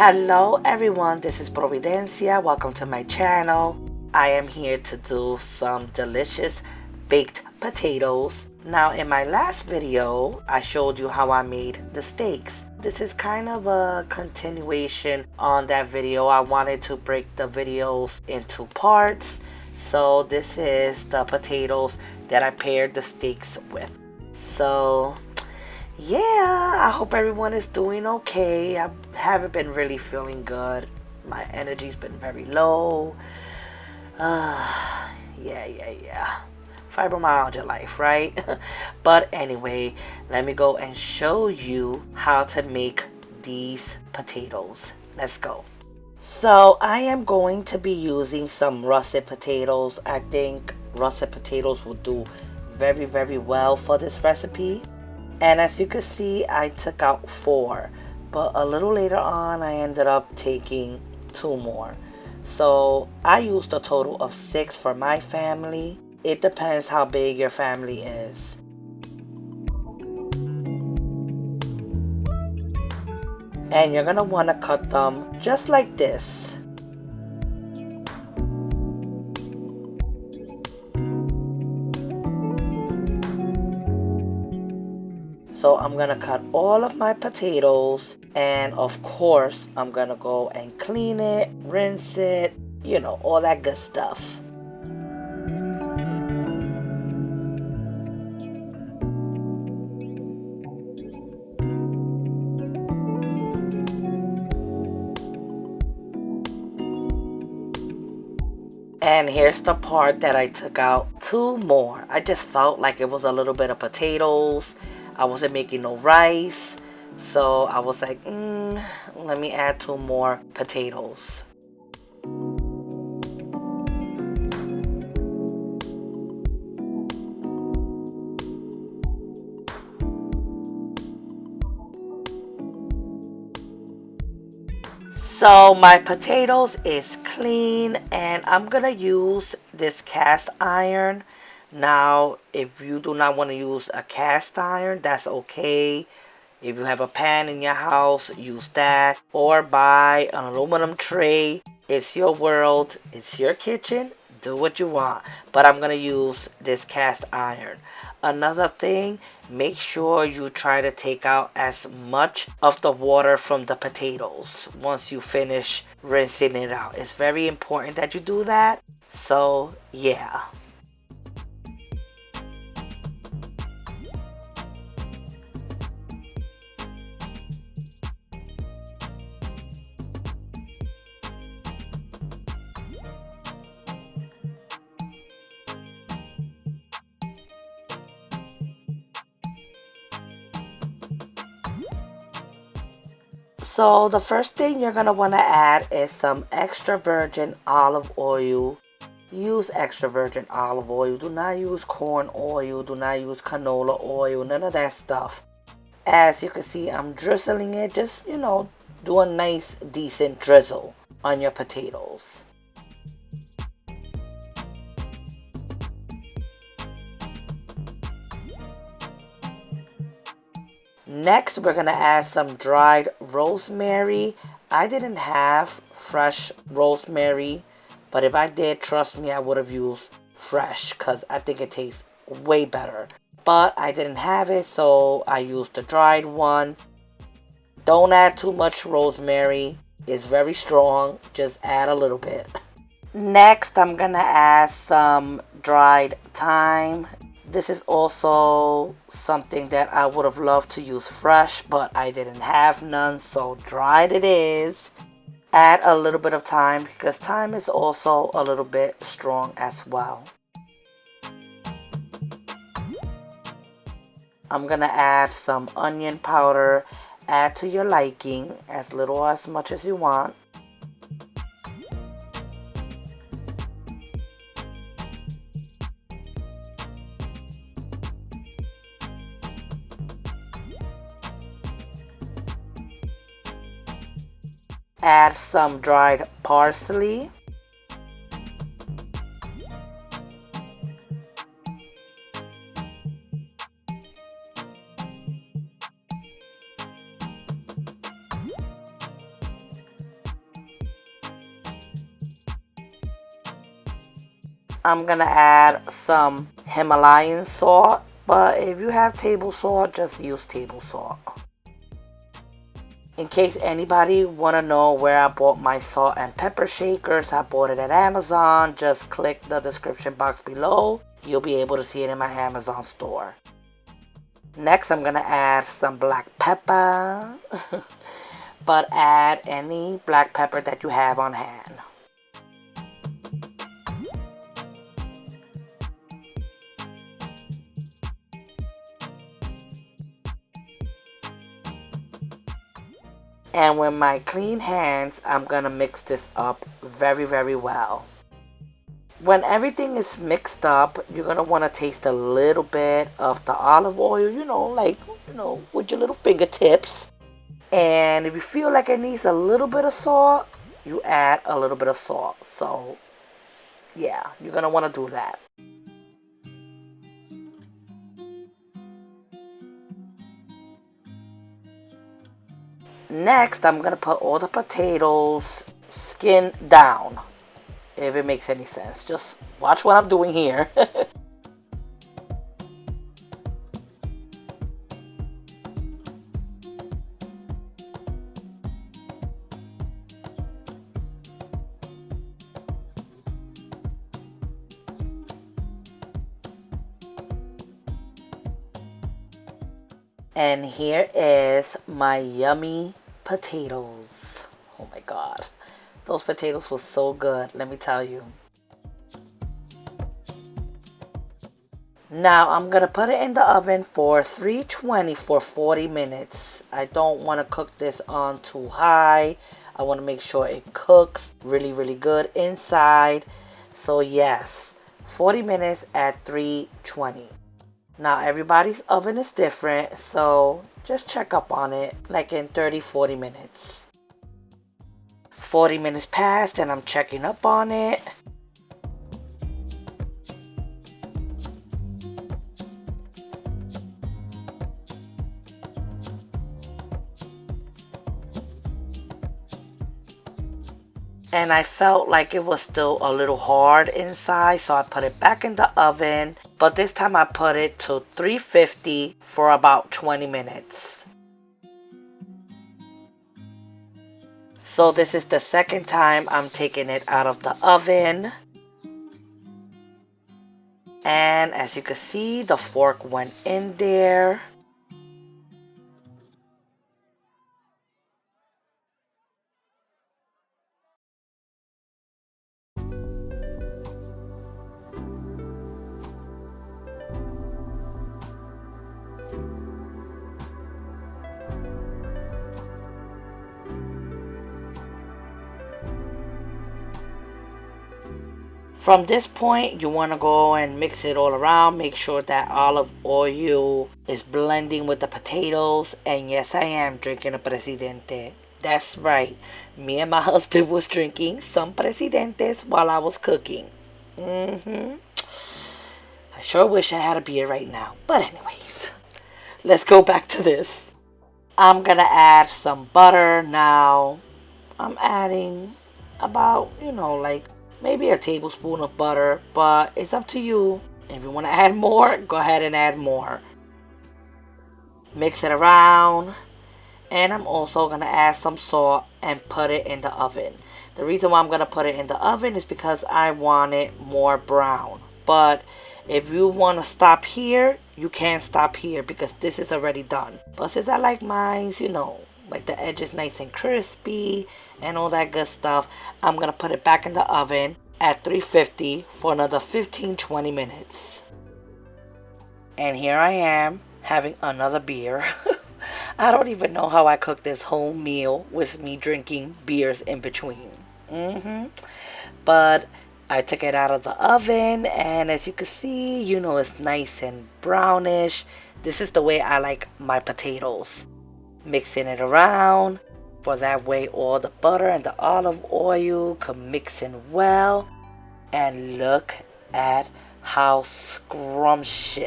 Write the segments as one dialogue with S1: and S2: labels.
S1: Hello everyone, this is Providencia. Welcome to my channel. I am here to do some delicious baked potatoes. Now in my last video, I showed you how I made the steaks. This is kind of a continuation on that video. I wanted to break the videos into parts. So this is the potatoes that I paired the steaks with. So yeah, I hope everyone is doing okay. I haven't been really feeling good. My energy's been very low. Yeah. Fibromyalgia life, right? But anyway, let me go and show you how to make these potatoes. Let's go. So I am going to be using some russet potatoes. I think russet potatoes will do very well for this recipe. And as you can see, I took out 4, but a little later on I ended up taking 2 more. So I used a total of 6 for my family. It depends how big your family is. And you're gonna wanna cut them just like this. So I'm gonna cut all of my potatoes, and of course I'm gonna go and clean it, rinse it, all that good stuff. And here's the part that I took out 2 more. I just felt like it was a little bit of potatoes. I wasn't making no rice. So I was like, let me add 2 more potatoes. So my potatoes is clean, and I'm gonna use this cast iron. Now if you do not want to use a cast iron, that's okay. If you have a pan in your house, use that, or buy an aluminum tray. It's your world, it's your kitchen, do what you want. But I'm gonna use this cast iron. Another thing, make sure you try to take out as much of the water from the potatoes once you finish rinsing it out. It's very important that you do that. So yeah. So the first thing you're going to want to add is some extra virgin olive oil. Use extra virgin olive oil. Do not use corn oil. Do not use canola oil. None of that stuff. As you can see, I'm drizzling it. Just, do a nice, decent drizzle on your potatoes. Next, we're going to add some dried rosemary. I didn't have fresh rosemary, but if I did, trust me, I would have used fresh because I think it tastes way better. But I didn't have it, so I used the dried one. Don't add too much rosemary. It's very strong. Just add a little bit. Next, I'm going to add some dried thyme. This is also something that I would have loved to use fresh, but I didn't have none, so dried it is. Add a little bit of thyme because thyme is also a little bit strong as well. I'm going to add some onion powder. Add to your liking, as little or as much as you want. Add some dried parsley. I'm gonna add some Himalayan salt, but if you have table salt, just use table salt. In case anybody wanna know where I bought my salt and pepper shakers, I bought it at Amazon. Just click the description box below. You'll be able to see it in my Amazon store. Next, I'm gonna add some black pepper, but add any black pepper that you have on hand. And with my clean hands, I'm gonna mix this up very, very well. When everything is mixed up, you're gonna wanna taste a little bit of the olive oil, with your little fingertips. And if you feel like it needs a little bit of salt, you add a little bit of salt. So, yeah, you're gonna wanna do that. Next, I'm gonna put all the potatoes skin down. If it makes any sense. Just watch what I'm doing here. And here is my yummy potatoes. Oh my god. Those potatoes were so good, let me tell you. Now I'm going to put it in the oven for 320 for 40 minutes. I don't want to cook this on too high. I want to make sure it cooks really, really good inside. So yes, 40 minutes at 320. Now everybody's oven is different, so just check up on it like in 30-40 minutes. 40 minutes passed and I'm checking up on it. And I felt like it was still a little hard inside, so I put it back in the oven. But this time I put it to 350 for about 20 minutes. So this is the second time I'm taking it out of the oven. And as you can see, the fork went in there. From this point, you want to go and mix it all around. Make sure that olive oil is blending with the potatoes. And yes, I am drinking a Presidente. That's right. Me and my husband was drinking some Presidentes while I was cooking. I sure wish I had a beer right now. But anyways, let's go back to this. I'm going to add some butter now. I'm adding about, like maybe a tablespoon of butter, but it's up to you. If you want to add more, go ahead and add more. Mix it around. And I'm also going to add some salt and put it in the oven. The reason why I'm going to put it in the oven is because I want it more brown. But if you want to stop here, you can stop here because this is already done. But since I like mine, like the edge is nice and crispy and all that good stuff, I'm going to put it back in the oven at 350 for another 15-20 minutes. And here I am having another beer. I don't even know how I cooked this whole meal with me drinking beers in between. But I took it out of the oven, and as you can see, it's nice and brownish. This is the way I like my potatoes. Mixing it around, for that way all the butter and the olive oil can mix in well. And look at how scrumptious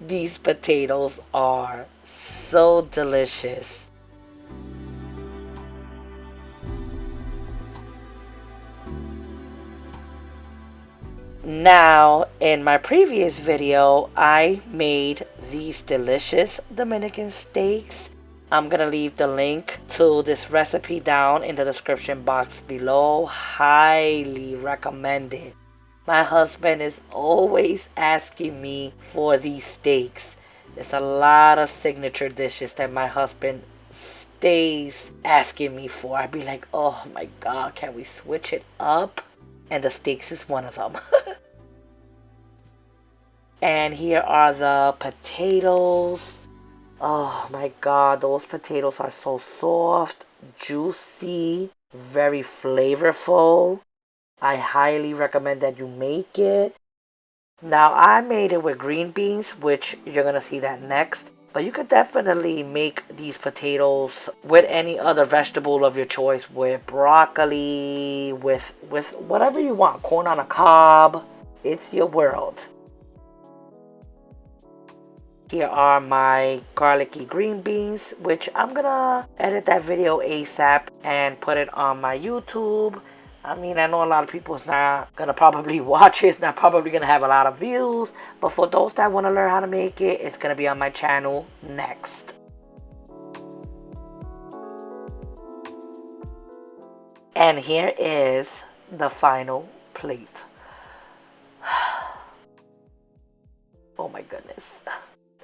S1: these potatoes are. So delicious. Now, in my previous video, I made these delicious Dominican steaks. I'm gonna leave the link to this recipe down in the description box below. Highly recommend it. My husband is always asking me for these steaks. There's a lot of signature dishes that my husband stays asking me for. I'd be like, oh my God, can we switch it up? And the steaks is one of them. And here are the potatoes. Oh my God, those potatoes are so soft, juicy, very flavorful. I highly recommend that you make it. Now, I made it with green beans, which you're going to see that next. But you could definitely make these potatoes with any other vegetable of your choice, with broccoli, with whatever you want. Corn on a cob. It's your world. Here are my garlicky green beans, which I'm going to edit that video ASAP and put it on my YouTube. I mean, I know a lot of people is not going to probably watch it. It's not probably going to have a lot of views. But for those that want to learn how to make it, it's going to be on my channel next. And here is the final plate. Oh my goodness.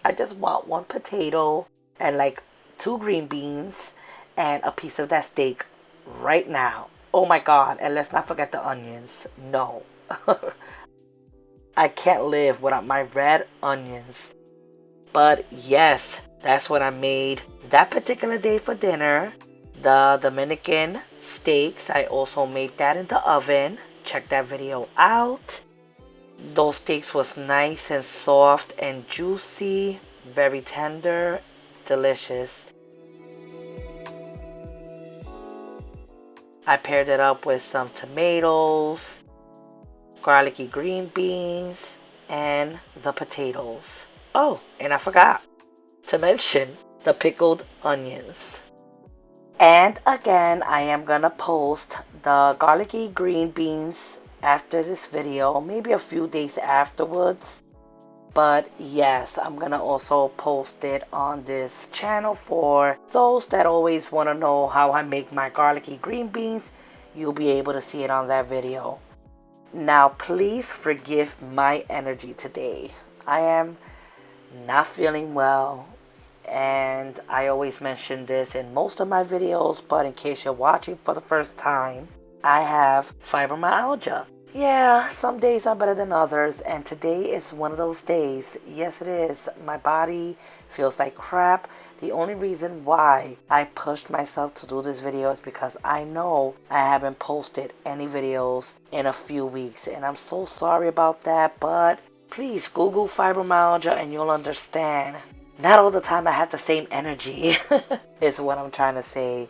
S1: I just want one potato and like 2 green beans and a piece of that steak right now. Oh my God, and let's not forget the onions. No. I can't live without my red onions. But yes, that's what I made that particular day for dinner. The Dominican steaks, I also made that in the oven. Check that video out. Those steaks was nice and soft and juicy, very tender, delicious. I paired it up with some tomatoes, garlicky green beans, and the potatoes. Oh, and I forgot to mention the pickled onions. And again, I am gonna post the garlicky green beans after this video, maybe a few days afterwards. But yes, I'm gonna also post it on this channel for those that always want to know how I make my garlicky green beans. You'll be able to see it on that video. Now, please forgive my energy today. I am not feeling well, and I always mention this in most of my videos, but in case you're watching for the first time, I have fibromyalgia. Yeah, some days are better than others, and today is one of those days. Yes, it is. My body feels like crap. The only reason why I pushed myself to do this video is because I know I haven't posted any videos in a few weeks, and I'm so sorry about that, but please Google fibromyalgia and you'll understand. Not all the time I have the same energy is what I'm trying to say.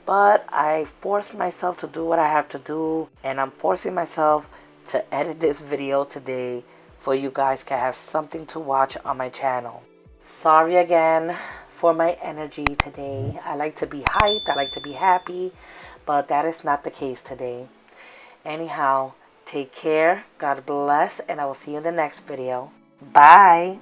S1: But I forced myself to do what I have to do, and I'm forcing myself to edit this video today for you guys to have something to watch on my channel. Sorry again for my energy today. I like to be hyped, I like to be happy, but that is not the case today. Anyhow, take care, God bless, and I will see you in the next video. Bye!